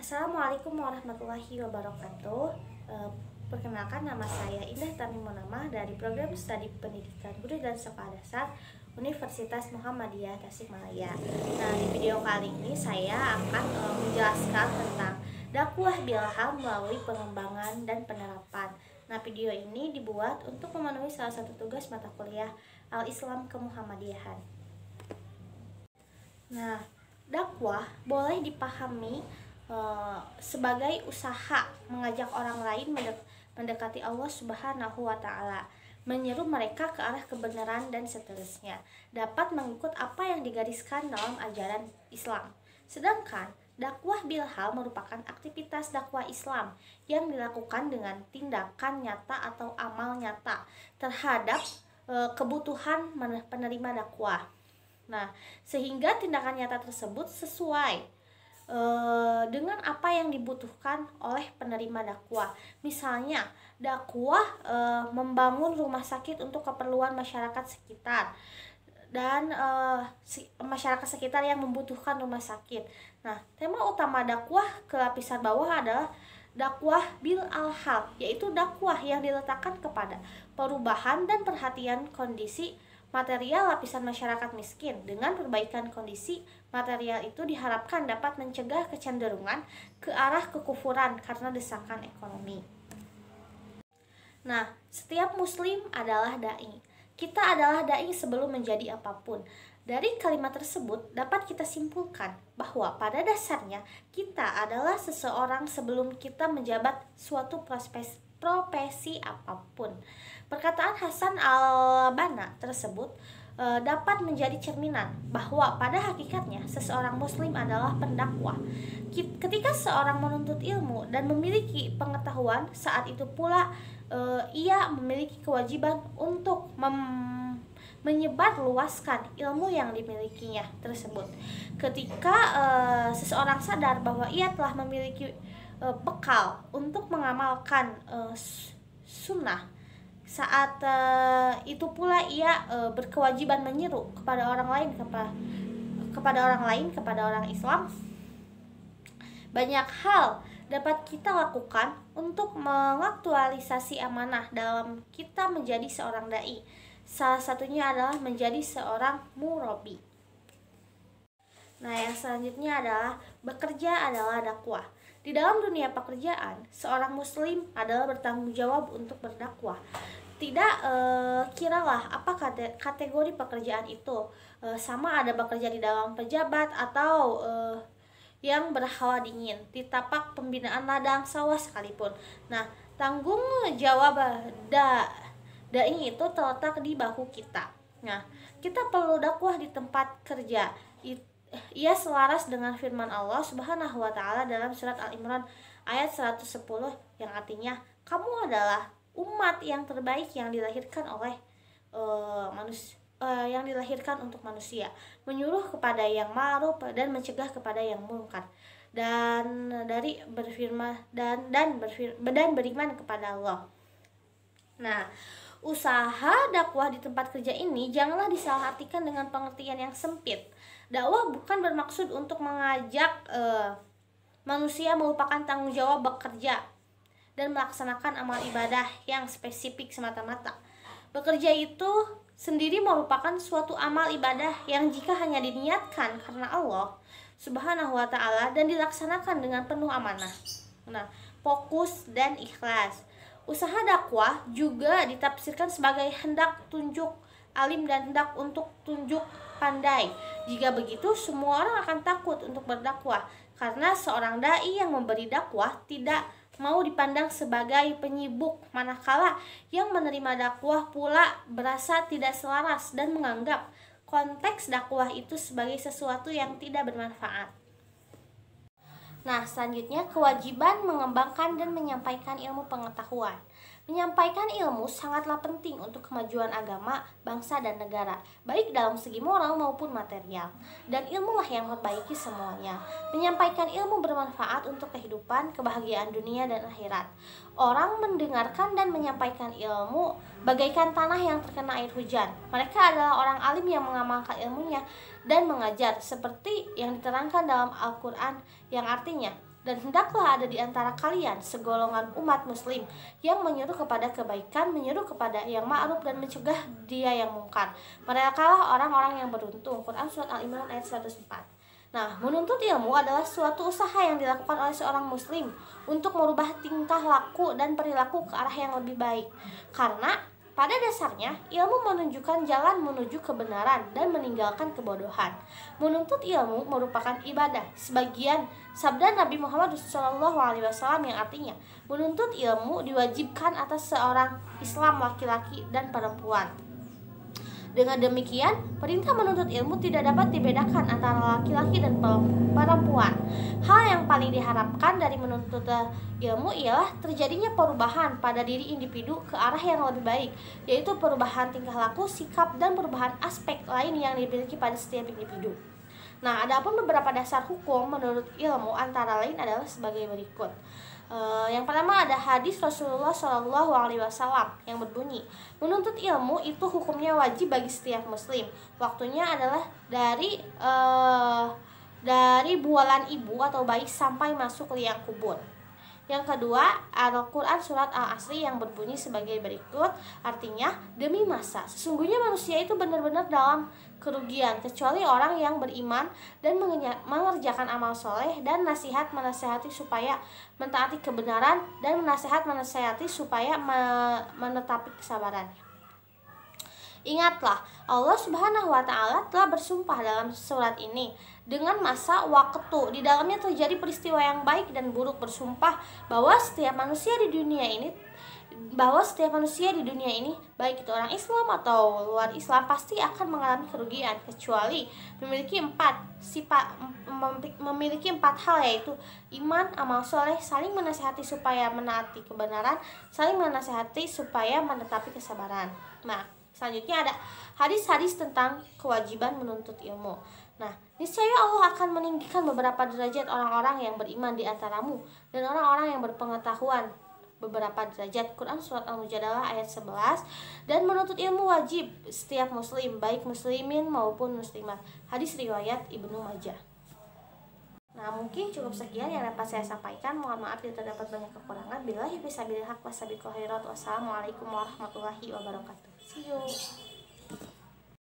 Assalamualaikum warahmatullahi wabarakatuh. Perkenalkan, nama saya Indah Tamimunamah dari Program Studi Pendidikan Guru dan Sekolah Dasar Universitas Muhammadiyah Tasikmalaya. Nah, di video kali ini saya akan menjelaskan tentang dakwah bilham melalui pengembangan dan penerapan. Nah, video ini dibuat untuk memenuhi salah satu tugas mata kuliah Al-Islam Kemuhammadiyahan. Nah, dakwah boleh dipahami sebagai usaha mengajak orang lain mendekati Allah Subhanahu wa Ta'ala, menyeru mereka ke arah kebenaran dan seterusnya, dapat mengikut apa yang digariskan dalam ajaran Islam. Sedangkan dakwah bilham merupakan aktivitas dakwah Islam yang dilakukan dengan tindakan nyata atau amal nyata terhadap kebutuhan penerima dakwah. Nah, sehingga tindakan nyata tersebut sesuai dengan apa yang dibutuhkan oleh penerima dakwah. Misalnya, dakwah membangun rumah sakit untuk keperluan masyarakat sekitar dan masyarakat sekitar yang membutuhkan rumah sakit. Nah, tema utama dakwah ke lapisan bawah adalah dakwah bil al-hal, yaitu dakwah yang diletakkan kepada perubahan dan perhatian kondisi material lapisan masyarakat miskin. Dengan perbaikan kondisi material itu diharapkan dapat mencegah kecenderungan ke arah kekufuran karena desakan ekonomi. Nah, setiap muslim adalah dai. Kita adalah dai sebelum menjadi apapun. Dari kalimat tersebut dapat kita simpulkan bahwa pada dasarnya kita adalah seseorang sebelum kita menjabat suatu profesi apapun. Perkataan Hasan al-Banna tersebut dapat menjadi cerminan bahwa pada hakikatnya seseorang muslim adalah pendakwah. Ketika seorang menuntut ilmu dan memiliki pengetahuan, saat itu pula ia memiliki kewajiban untuk menyebarluaskan ilmu yang dimilikinya tersebut. Ketika seseorang sadar bahwa ia telah memiliki bekal untuk mengamalkan sunnah, saat itu pula ia berkewajiban menyeru kepada orang lain, kepada orang Islam. Banyak hal dapat kita lakukan untuk mengaktualisasi amanah dalam kita menjadi seorang dai. Salah satunya adalah menjadi seorang murabi. Nah, yang selanjutnya adalah bekerja adalah dakwah. Di dalam dunia pekerjaan, seorang muslim adalah bertanggung jawab untuk berdakwah. Tidak kiralah apa kategori pekerjaan itu, sama ada bekerja di dalam pejabat atau yang berhawa dingin, di tapak pembinaan ladang sawah sekalipun. Nah, tanggung jawab dai itu terletak di bahu kita. Nah, kita perlu dakwah di tempat kerja. Ia selaras dengan firman Allah Subhanahu wa Ta'ala dalam surat Al-Imran ayat 110 yang artinya, kamu adalah umat yang terbaik yang dilahirkan oleh yang dilahirkan untuk manusia, menyuruh kepada yang ma'ruf dan mencegah kepada yang munkar, dan dari berfirman dan beriman kepada Allah. Nah, usaha dakwah di tempat kerja ini janganlah disalahartikan dengan pengertian yang sempit. Dakwah bukan bermaksud untuk mengajak manusia melupakan tanggung jawab bekerja dan melaksanakan amal ibadah yang spesifik semata-mata. Bekerja itu sendiri merupakan suatu amal ibadah yang jika hanya diniatkan karena Allah Subhanahu wa Ta'ala dan dilaksanakan dengan penuh amanah, nah, fokus dan ikhlas. Usaha dakwah juga ditafsirkan sebagai hendak tunjuk alim dan hendak untuk tunjuk pandai. Jika begitu, semua orang akan takut untuk berdakwah, karena seorang dai yang memberi dakwah tidak mau dipandang sebagai penyibuk, manakala yang menerima dakwah pula berasa tidak selaras dan menganggap konteks dakwah itu sebagai sesuatu yang tidak bermanfaat. Nah, selanjutnya kewajiban mengembangkan dan menyampaikan ilmu pengetahuan. Menyampaikan ilmu sangatlah penting untuk kemajuan agama, bangsa, dan negara, baik dalam segi moral maupun material. Dan ilmulah yang memperbaiki semuanya. Menyampaikan ilmu bermanfaat untuk kehidupan, kebahagiaan dunia dan akhirat. Orang mendengarkan dan menyampaikan ilmu bagaikan tanah yang terkena air hujan. Mereka adalah orang alim yang mengamalkan ilmunya dan mengajar, seperti yang diterangkan dalam Al-Quran, yang artinya Dan hendaklah ada di antara kalian segolongan umat muslim yang menyuruh kepada kebaikan, menyuruh kepada yang ma'ruf, dan mencegah dia yang mungkar. Merekalah orang-orang yang beruntung. Quran Surat Al-Imran ayat 104. Nah, menuntut ilmu adalah suatu usaha yang dilakukan oleh seorang muslim untuk merubah tingkah laku dan perilaku ke arah yang lebih baik. Karena pada dasarnya, ilmu menunjukkan jalan menuju kebenaran dan meninggalkan kebodohan. Menuntut ilmu merupakan ibadah. Sebagian sabda Nabi Muhammad SAW yang artinya, menuntut ilmu diwajibkan atas seorang Islam laki-laki dan perempuan. Dengan demikian, perintah menuntut ilmu tidak dapat dibedakan antara laki-laki dan perempuan. Hal yang paling diharapkan dari menuntut ilmu ialah terjadinya perubahan pada diri individu ke arah yang lebih baik, yaitu perubahan tingkah laku, sikap, dan perubahan aspek lain yang dimiliki pada setiap individu. Nah, adapun beberapa dasar hukum menurut ilmu antara lain adalah sebagai berikut. Yang pertama ada hadis Rasulullah SAW yang berbunyi, menuntut ilmu itu hukumnya wajib bagi setiap muslim. Waktunya adalah dari bualan ibu atau bayi sampai masuk liang kubur. Yang kedua, Al-Quran Surat Al-Asri yang berbunyi sebagai berikut, artinya, demi masa, sesungguhnya manusia itu benar-benar dalam kerugian, kecuali orang yang beriman dan mengerjakan amal soleh dan menasihati supaya mentaati kebenaran dan menasihati supaya menetapi kesabaran. Ingatlah, Allah Subhanahu wa Ta'ala telah bersumpah dalam surat ini dengan masa waktu di dalamnya terjadi peristiwa yang baik dan buruk, bersumpah bahwa setiap manusia di dunia ini baik itu orang Islam atau luar Islam pasti akan mengalami kerugian kecuali memiliki empat hal, yaitu iman, amal soleh, saling menasihati supaya menaati kebenaran, saling menasihati supaya menetapi kesabaran. Nah, selanjutnya ada hadis-hadis tentang kewajiban menuntut ilmu. Nah, niscaya Allah akan meninggikan beberapa derajat orang-orang yang beriman di antaramu dan orang-orang yang berpengetahuan beberapa derajat. Quran Surat Al-Mujadalah ayat 11. Dan menuntut ilmu wajib setiap muslim, baik muslimin maupun muslimat. Hadis riwayat Ibnu Majah. Nah, mungkin cukup sekian yang dapat saya sampaikan. Mohon maaf jika terdapat banyak kekurangan. Billahi fisabilillah wasabiqul khairat. Wassalamualaikum warahmatullahi wabarakatuh. See you.